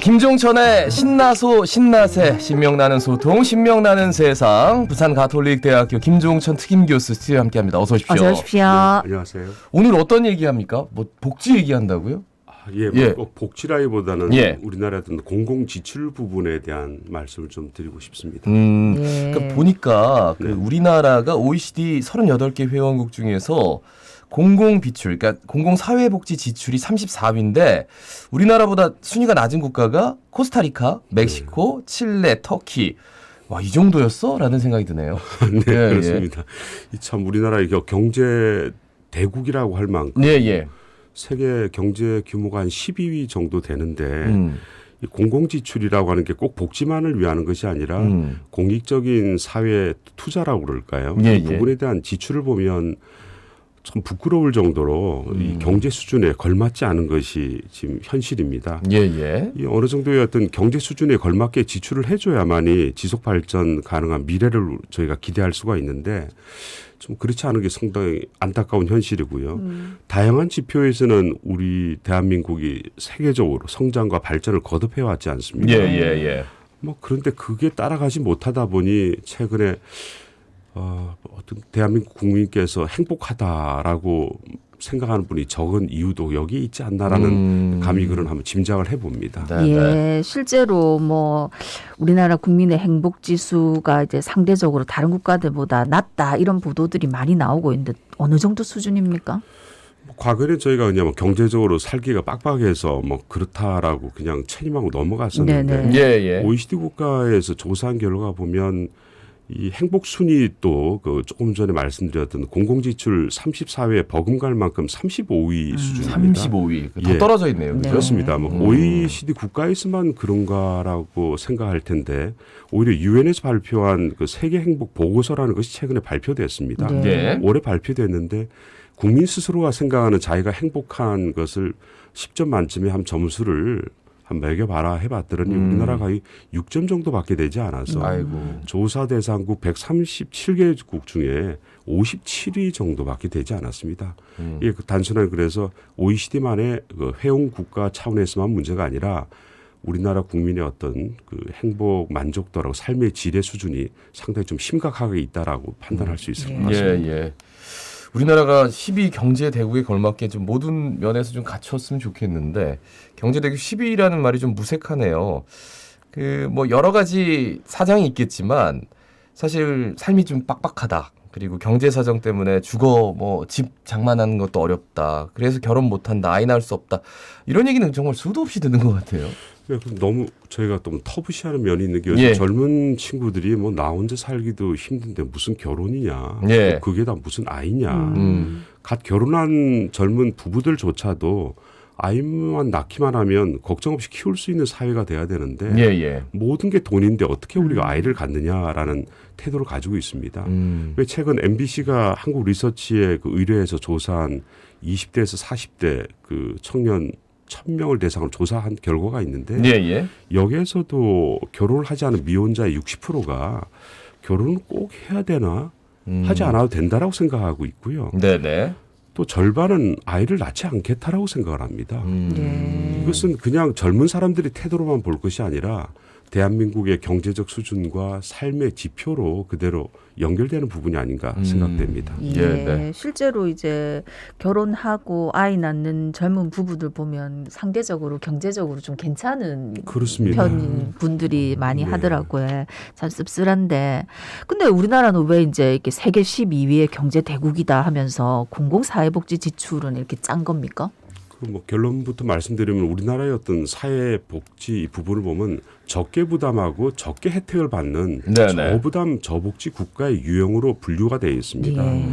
김종천의 신나소 신나세 신명나는 소통 신명나는 세상 부산가톨릭대학교 김종천 특임교수 스튜디오에 함께합니다. 어서 오십시오. 어서 오십시오. 네, 안녕하세요. 오늘 어떤 얘기합니까? 뭐 복지 얘기한다고요? 꼭 복지라기보다는 예. 우리나라의 어떤 공공 지출 부분에 대한 말씀을 좀 드리고 싶습니다. 예. 그러니까 보니까 그 우리나라가 OECD 38개 회원국 중에서 공공 비출, 그러니까 공공 사회복지 지출이 34위인데 우리나라보다 순위가 낮은 국가가 코스타리카, 멕시코, 칠레, 터키. 와, 이 정도였어? 라는 생각이 드네요. 네, 예, 그렇습니다. 참 우리나라의 경제 대국이라고 할 만큼 예. 세계 경제 규모가 한 12위 정도 되는데 이 공공지출이라고 하는 게 꼭 복지만을 위하는 것이 아니라 공익적인 사회 투자라고 그럴까요? 예, 이 부분에 대한 지출을 보면 참 부끄러울 정도로 이 경제 수준에 걸맞지 않은 것이 지금 현실입니다. 예. 이 어느 정도의 어떤 경제 수준에 걸맞게 지출을 해줘야만이 지속 발전 가능한 미래를 저희가 기대할 수가 있는데 좀 그렇지 않은 게 상당히 안타까운 현실이고요. 다양한 지표에서는 우리 대한민국이 세계적으로 성장과 발전을 거듭해왔지 않습니까? 예. 뭐 그런데 그게 따라가지 못하다 보니 최근에 어떤 대한민국 국민께서 행복하다라고 생각하는 분이 적은 이유도 여기 있지 않나라는 감히 그런 한번 짐작을 해봅니다. 예, 실제로 뭐 우리나라 국민의 행복 지수가 이제 상대적으로 다른 국가들보다 낮다 이런 보도들이 많이 나오고 있는데 어느 정도 수준입니까? 과거에는 저희가 그냥 뭐 경제적으로 살기가 빡빡해서 뭐 그렇다라고 그냥 체념하고 넘어갔었는데 네네. 예. OECD 국가에서 조사한 결과 보면 이 행복 순위 또 그 조금 전에 말씀드렸던 공공지출 34회 버금갈 만큼 35위 수준입니다. 35위. 더 예. 떨어져 있네요. 네. 그죠? 그렇습니다. 뭐 OECD 국가에서만 그런가라고 생각할 텐데 오히려 유엔에서 발표한 그 세계 행복 보고서라는 것이 최근에 발표됐습니다. 네. 예. 올해 발표됐는데 국민 스스로가 생각하는 자기가 행복한 것을 10점 만점에 한 점수를 한 매겨봐라 해봤더니 우리나라가 6점 정도밖에 되지 않아서 아이고. 조사 대상국 137개국 중에 57위 정도밖에 되지 않았습니다. 이게 단순하게 그래서 OECD만의 그 회원 국가 차원에서만 문제가 아니라 우리나라 국민의 어떤 그 행복 만족도라고 삶의 질의 수준이 상당히 좀 심각하게 있다라고 판단할 수 있을 것 같습니다. 예. 우리나라가 12 경제 대국에 걸맞게 좀 모든 면에서 좀 갖췄으면 좋겠는데 경제 대국 10위라는 말이 좀 무색하네요. 그 뭐 여러 가지 사정이 있겠지만 사실 삶이 좀 빡빡하다. 그리고 경제 사정 때문에 주거 뭐 집 장만하는 것도 어렵다. 그래서 결혼 못 한다. 아이 낳을 수 없다. 이런 얘기는 정말 수도 없이 듣는 것 같아요. 너무 저희가 좀 터부시하는 면이 있는 게 예. 젊은 친구들이 뭐 나 혼자 살기도 힘든데 무슨 결혼이냐, 예. 그게 다 무슨 아이냐. 갓 결혼한 젊은 부부들조차도 아이만 낳기만 하면 걱정 없이 키울 수 있는 사회가 돼야 되는데 예. 모든 게 돈인데 어떻게 우리가 아이를 갖느냐라는 태도를 가지고 있습니다. 왜 최근 MBC가 한국 리서치에 그 의뢰해서 조사한 20대에서 40대 그 청년 1000명을 대상으로 조사한 결과가 있는데 예. 여기에서도 결혼을 하지 않은 미혼자의 60%가 결혼을 꼭 해야 되나 하지 않아도 된다라고 생각하고 있고요. 네네. 또 절반은 아이를 낳지 않겠다라고 생각을 합니다. 네. 이것은 그냥 젊은 사람들이 태도로만 볼 것이 아니라 대한민국의 경제적 수준과 삶의 지표로 그대로 연결되는 부분이 아닌가 생각됩니다. 예, 네. 실제로 이제 결혼하고 아이 낳는 젊은 부부들 보면 상대적으로 경제적으로 좀 괜찮은 그렇습니다. 편인 분들이 많이 네. 하더라고요. 참 씁쓸한데. 근데 우리나라는 왜 이제 이렇게 세계 12위의 경제 대국이다 하면서 공공사회복지 지출은 이렇게 짠 겁니까? 뭐 결론부터 말씀드리면 우리나라의 어떤 사회복지 부분을 보면 적게 부담하고 적게 혜택을 받는 네네. 저부담 저복지 국가의 유형으로 분류가 되어 있습니다. 예.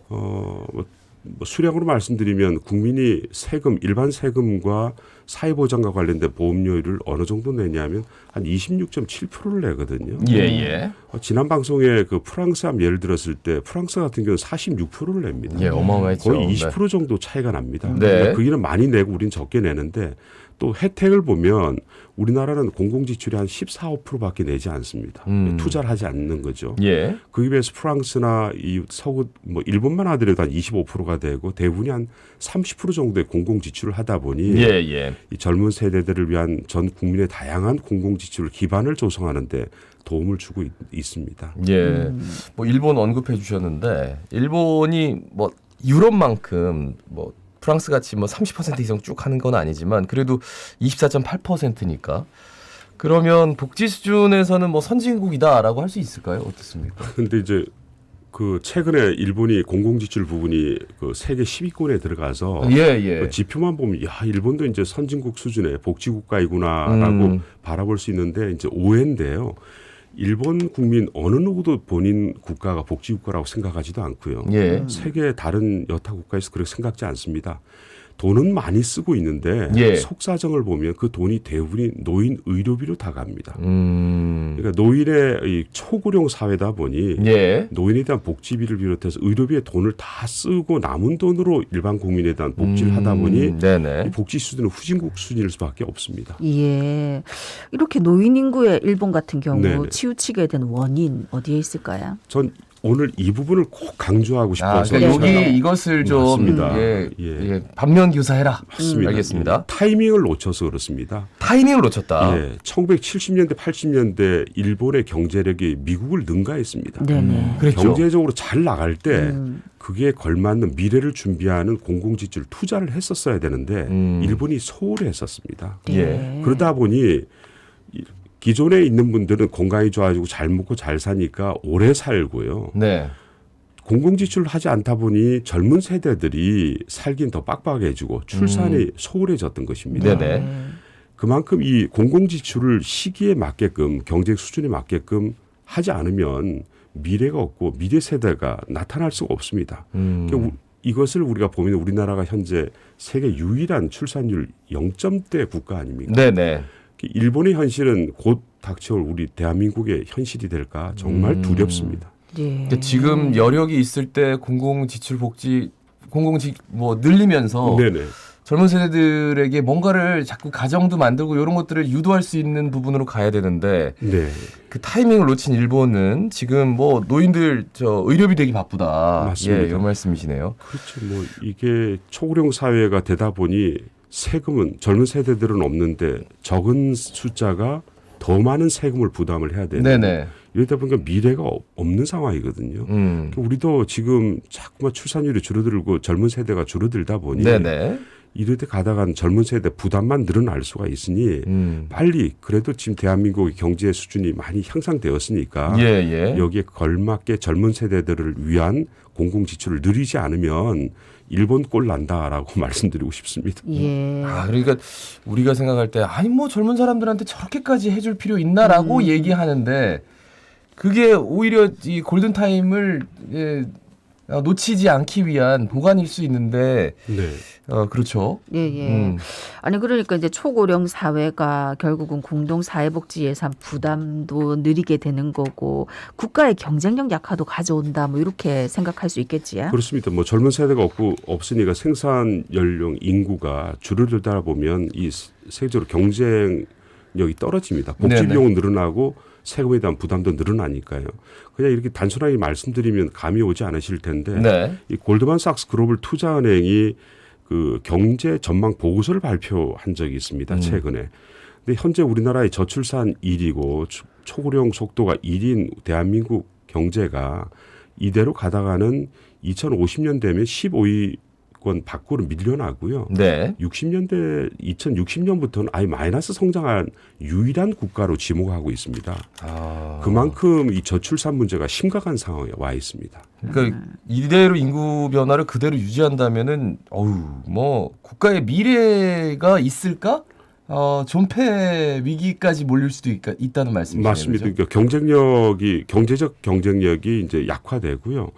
뭐 수량으로 말씀드리면 국민이 세금 일반 세금과 사회보장과 관련된 보험료를 어느 정도 내냐면 한 26.7%를 내거든요. 예. 지난 방송에 그 프랑스 함 예를 들었을 때 프랑스 같은 경우는 46%를 냅니다. 예, 어마어마했죠. 거의 20% 정도 차이가 납니다. 네. 그러니까 거기는 많이 내고 우리는 적게 내는데 또 혜택을 보면 우리나라는 공공지출이 한 14, 5%밖에 내지 않습니다. 투자를 하지 않는 거죠. 예. 그에 비해서 프랑스나 이 서구 뭐 일본만 하더라도 한 25%가 되고 대부분이 한 30% 정도의 공공지출을 하다 보니 예. 이 젊은 세대들을 위한 전 국민의 다양한 공공지출 기반을 조성하는 데 도움을 주고 있습니다. 예. 뭐 일본 언급해 주셨는데 일본이 뭐 유럽만큼 뭐 프랑스 같이 뭐 30% 이상 쭉 하는 건 아니지만 그래도 24.8%니까 그러면 복지 수준에서는 뭐 선진국이다라고 할 수 있을까요? 어떻습니까? 근데 이제 그 최근에 일본이 공공지출 부분이 그 세계 10위권에 들어가서 예. 그 지표만 보면 야 일본도 이제 선진국 수준의 복지국가이구나라고 바라볼 수 있는데 이제 오해인데요. 일본 국민 어느 누구도 본인 국가가 복지국가라고 생각하지도 않고요. 예. 세계 다른 여타 국가에서 그렇게 생각지 않습니다. 돈은 많이 쓰고 있는데 예. 속사정을 보면 그 돈이 대부분이 노인 의료비로 다 갑니다. 그러니까 노인의 이 초고령 사회다 보니 예. 노인에 대한 복지비를 비롯해서 의료비에 돈을 다 쓰고 남은 돈으로 일반 국민에 대한 복지를 하다 보니 네네. 이 복지 수준은 후진국 수준일 수밖에 없습니다. 예. 이렇게 노인 인구의 일본 같은 경우 네네. 치우치게 된 원인 어디에 있을까요? 전 오늘 이 부분을 꼭 강조하고 싶어서 그러니까 네. 여기 이것을 좀 맞습니다. 예, 반면 교사해라. 맞습니다. 알겠습니다. 예, 타이밍을 놓쳐서 그렇습니다. 타이밍을 놓쳤다. 예, 1970년대, 80년대 일본의 경제력이 미국을 능가했습니다. 네네. 그랬죠. 경제적으로 잘 나갈 때 그게 걸맞는 미래를 준비하는 공공지출 투자를 했었어야 되는데 일본이 소홀히 했었습니다. 예. 그러다 보니 기존에 있는 분들은 건강이 좋아지고 잘 먹고 잘 사니까 오래 살고요. 네. 공공지출을 하지 않다 보니 젊은 세대들이 살긴 더 빡빡해지고 출산이 소홀해졌던 것입니다. 네네. 그만큼 이 공공지출을 시기에 맞게끔 경제 수준에 맞게끔 하지 않으면 미래가 없고 미래 세대가 나타날 수가 없습니다. 그러니까 이것을 우리가 보면 우리나라가 현재 세계 유일한 출산율 0점대 국가 아닙니까? 네네. 일본의 현실은 곧 닥쳐올 우리 대한민국의 현실이 될까 정말 두렵습니다. 예. 그러니까 지금 여력이 있을 때 공공지출 복지 뭐 늘리면서 네네. 젊은 세대들에게 뭔가를 자꾸 가정도 만들고 이런 것들을 유도할 수 있는 부분으로 가야 되는데 네. 그 타이밍을 놓친 일본은 지금 뭐 노인들 의료비 되기 바쁘다. 맞습니다. 예, 이런 말씀이시네요. 그렇죠. 뭐 이게 초고령 사회가 되다 보니 세금은 젊은 세대들은 없는데 적은 숫자가 더 많은 세금을 부담을 해야 되는. 네네. 이러다 보니까 미래가 없는 상황이거든요. 그러니까 우리도 지금 자꾸만 출산율이 줄어들고 젊은 세대가 줄어들다 보니 네네. 이렇게 가다간 젊은 세대 부담만 늘어날 수가 있으니 빨리 그래도 지금 대한민국의 경제 수준이 많이 향상되었으니까 예. 여기에 걸맞게 젊은 세대들을 위한 공공지출을 늘리지 않으면 일본 꼴 난다라고 말씀드리고 싶습니다. 예. 아, 그러니까 우리가 생각할 때 아니 뭐 젊은 사람들한테 저렇게까지 해줄 필요 있나라고 얘기하는데 그게 오히려 이 골든 타임을 놓치지 않기 위한 보관일 수 있는데 네. 그렇죠. 예. 아니 그러니까 이제 초고령 사회가 결국은 공동 사회복지 예산 부담도 늘리게 되는 거고 국가의 경쟁력 약화도 가져온다 뭐 이렇게 생각할 수 있겠지요. 그렇습니다. 뭐 젊은 세대가 없으니까 생산 연령 인구가 줄어들다 보면 이 세계적으로 경쟁력이 떨어집니다. 복지 비용은 늘어나고 세금에 대한 부담도 늘어나니까요. 그냥 이렇게 단순하게 말씀드리면 감이 오지 않으실 텐데 네. 이 골드만삭스 글로벌 투자은행이 그 경제 전망 보고서를 발표한 적이 있습니다. 최근에. 근데 현재 우리나라의 저출산 1위고 초고령 속도가 1인 대한민국 경제가 이대로 가다가는 2050년 되면 15위권 밖으로 밀려나고요. 네. 2060년부터는 아예 마이너스 성장한 유일한 국가로 지목하고 있습니다. 아. 그만큼 이 저출산 문제가 심각한 상황에 와 있습니다. 그러니까 이대로 인구 변화를 그대로 유지한다면은 뭐 국가의 미래가 있을까? 존폐 위기까지 몰릴 수도 있다는 말씀이시네요. 맞습니다. 그렇죠? 그러니까 경제적 경쟁력이 이제 약화되고요.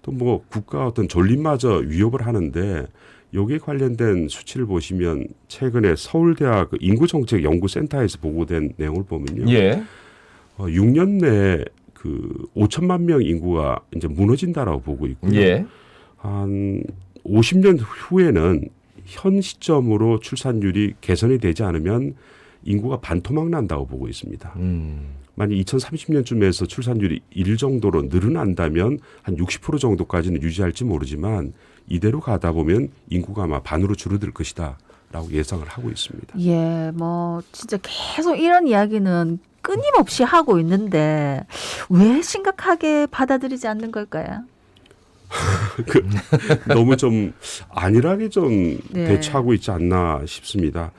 또 뭐 국가 어떤 존립마저 위협을 하는데 여기에 관련된 수치를 보시면 최근에 서울대학 인구정책연구센터에서 보고된 내용을 보면요. 예. 6년 내에 그 5천만 명 인구가 이제 무너진다라고 보고 있고요. 예. 한 50년 후에는 현 시점으로 출산율이 개선이 되지 않으면 인구가 반토막 난다고 보고 있습니다. 만약 2030년쯤에서 출산율이 1 정도로 늘어난다면 한 60% 정도까지는 유지할지 모르지만 이대로 가다 보면 인구가 아마 반으로 줄어들 것이다 거라고 예상을 하고 있습니다. 예, 뭐 진짜 계속 이런 이야기는 끊임없이 하고 있는데 왜 심각하게 받아들이지 않는 걸까요? 너무 좀 안일하게 좀 네. 대처하고 있지 않나 싶습니다.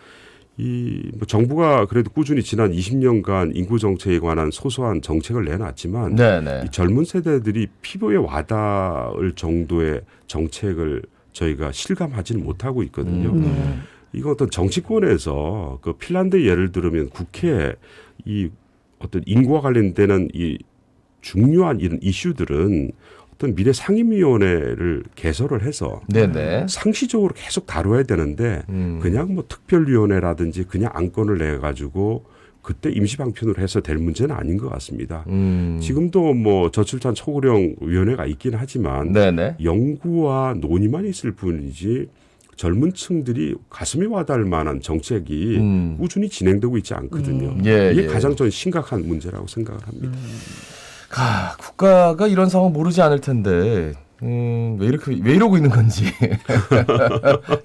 뭐 정부가 그래도 꾸준히 지난 20년간 인구 정책에 관한 소소한 정책을 내놨지만 네네. 이 젊은 세대들이 피부에 와닿을 정도의 정책을 저희가 실감하지는 못하고 있거든요. 이거 어떤 정치권에서 그 핀란드 예를 들으면 국회에 이 어떤 인구와 관련되는 이 중요한 이런 이슈들은 어떤 미래 상임위원회를 개설을 해서 네네. 상시적으로 계속 다뤄야 되는데 그냥 뭐 특별위원회라든지 그냥 안건을 내 가지고 그때 임시방편으로 해서 될 문제는 아닌 것 같습니다. 지금도 뭐 저출산 초고령 위원회가 있긴 하지만 네네. 연구와 논의만 있을 뿐이지 젊은 층들이 가슴에 와닿을 만한 정책이 꾸준히 진행되고 있지 않거든요. 예, 이게 예. 가장 저는 심각한 문제라고 생각을 합니다. 국가가 이런 상황 모르지 않을 텐데 왜 이러고 있는 건지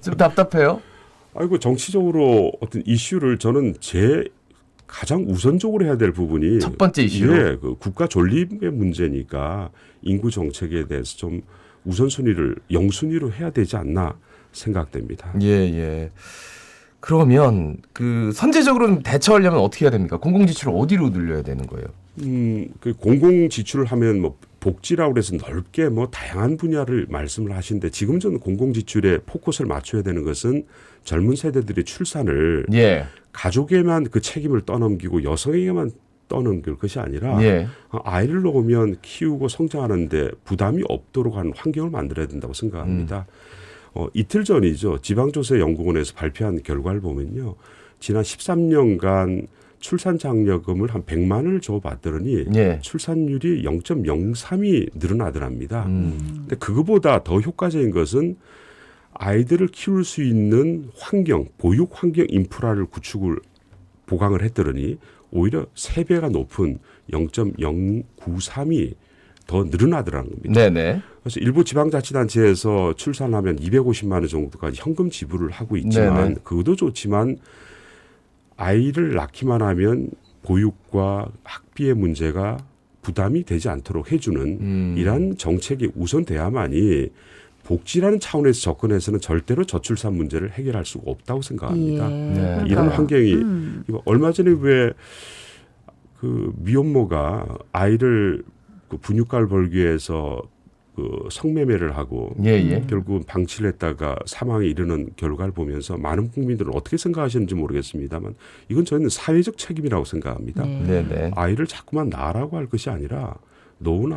좀 답답해요. 아이고 정치적으로 어떤 이슈를 저는 제 가장 우선적으로 해야 될 부분이 첫 번째 이슈로. 예, 그 국가 존립의 문제니까 인구 정책에 대해서 좀 우선순위를 영순위로 해야 되지 않나 생각됩니다. 예, 예. 그러면 그 선제적으로 대처하려면 어떻게 해야 됩니까? 공공지출을 어디로 늘려야 되는 거예요? 그 공공 지출을 하면 뭐 복지라고 해서 넓게 뭐 다양한 분야를 말씀을 하시는데 지금 저는 공공 지출에 포커스를 맞춰야 되는 것은 젊은 세대들의 출산을 예. 가족에만 그 책임을 떠넘기고 여성에게만 떠넘길 것이 아니라 예. 아이를 낳으면 키우고 성장하는데 부담이 없도록 하는 환경을 만들어야 된다고 생각합니다. 이틀 전이죠. 지방조사연구원에서 발표한 결과를 보면요. 지난 13년간 출산 장려금을 한 100만 원을 줘봤더니 예. 출산율이 0.03이 늘어나더랍니다. 근데 그거보다 더 효과적인 것은 아이들을 키울 수 있는 환경, 보육 환경 인프라를 보강을 했더니 오히려 3배가 높은 0.093이 더 늘어나더라는 겁니다. 네네. 그래서 일부 지방자치단체에서 출산하면 250만 원 정도까지 현금 지불을 하고 있지만 네네. 그것도 좋지만 아이를 낳기만 하면 보육과 학비의 문제가 부담이 되지 않도록 해주는 이러한 정책이 우선돼야만이 복지라는 차원에서 접근해서는 절대로 저출산 문제를 해결할 수가 없다고 생각합니다. 네. 이런 환경이 이거 얼마 전에 왜 그 미혼모가 아이를 그 분유가를 벌기 위해서 그 성매매를 하고 예. 결국 방치를 했다가 사망에 이르는 결과를 보면서 많은 국민들은 어떻게 생각하시는지 모르겠습니다만 이건 저는 사회적 책임이라고 생각합니다. 네네. 아이를 자꾸만 낳으라고 할 것이 아니라 낳은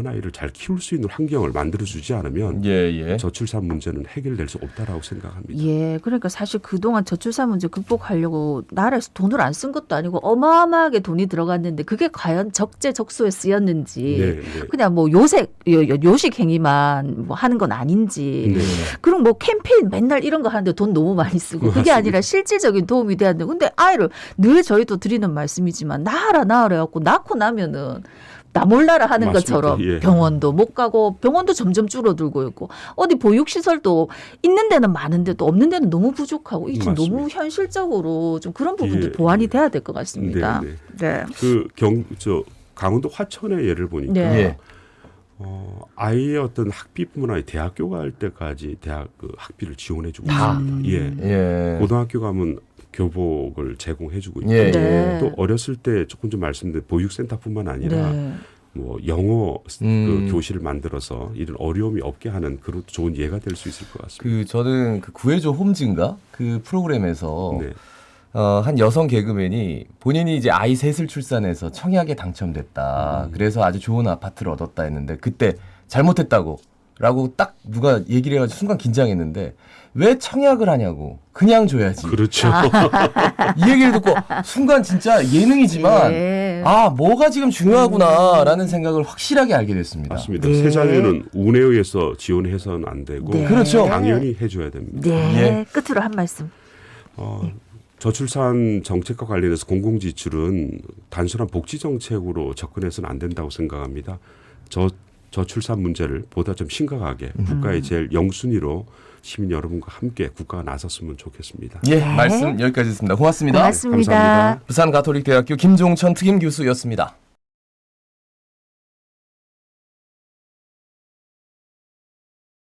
아이를 잘 키울 수 있는 환경을 만들어주지 않으면 예. 저출산 문제는 해결될 수 없다라고 생각합니다. 예, 그러니까 사실 그동안 저출산 문제 극복하려고 나라에서 돈을 안 쓴 것도 아니고 어마어마하게 돈이 들어갔는데 그게 과연 적재적소에 쓰였는지 네. 그냥 뭐 요식 행위만 뭐 하는 건 아닌지 네. 그럼 뭐 캠페인 맨날 이런 거 하는데 돈 너무 많이 쓰고 그게 맞습니다. 아니라 실질적인 도움이 돼야 되는데 근데 아이를 늘 저희도 드리는 말씀이지만 낳아라 해갖고 낳고 나면은 나 몰라라 하는 맞습니다. 것처럼 예. 병원도 못 가고 병원도 점점 줄어들고 있고 어디 보육시설도 있는 데는 많은데 또 없는 데는 너무 부족하고 이게 지금 맞습니다. 너무 현실적으로 좀 그런 부분도 예. 보완이 돼야 될 것 같습니다. 네. 네. 강원도 화천의 예를 보니까 네. 예. 아이의 어떤 학비뿐만 아니라 대학교 갈 때까지 대학 그 학비를 지원해주고 다? 있습니다. 예. 예. 고등학교 가면 교복을 제공해주고 있고 예. 네. 또 어렸을 때 조금 좀 말씀드린 보육센터뿐만 아니라 네. 뭐 영어 그 교실을 만들어서 이런 어려움이 없게 하는 그런 좋은 예가 될 수 있을 것 같습니다. 저는 그 구해줘 홈즈인가 그 프로그램에서 네. 한 여성 개그맨이 본인이 이제 아이 셋을 출산해서 청약에 당첨됐다. 그래서 아주 좋은 아파트를 얻었다 했는데 그때 잘못했다고 라고 딱 누가 얘기를 해가지고 순간 긴장했는데 왜 청약을 하냐고 그냥 줘야지. 그렇죠. 이 얘기를 듣고 순간 진짜 예능이지만 예. 뭐가 지금 중요하구나라는 생각을 확실하게 알게 됐습니다. 맞습니다. 네. 세 자녀는 운에 의해서 지원해서는 안 되고 네. 그렇죠. 당연히 해줘야 됩니다. 네. 예. 끝으로 한 말씀. 저출산 정책과 관련해서 공공지출은 단순한 복지 정책으로 접근해서는 안 된다고 생각합니다. 저출산 문제를 보다 좀 심각하게 국가의 제일 영순위로 시민 여러분과 함께 국가가 나섰으면 좋겠습니다. 예, 네. 말씀 여기까지 했습니다. 고맙습니다. 고맙습니다. 감사합니다. 부산 가톨릭대학교 김종천 특임 교수였습니다.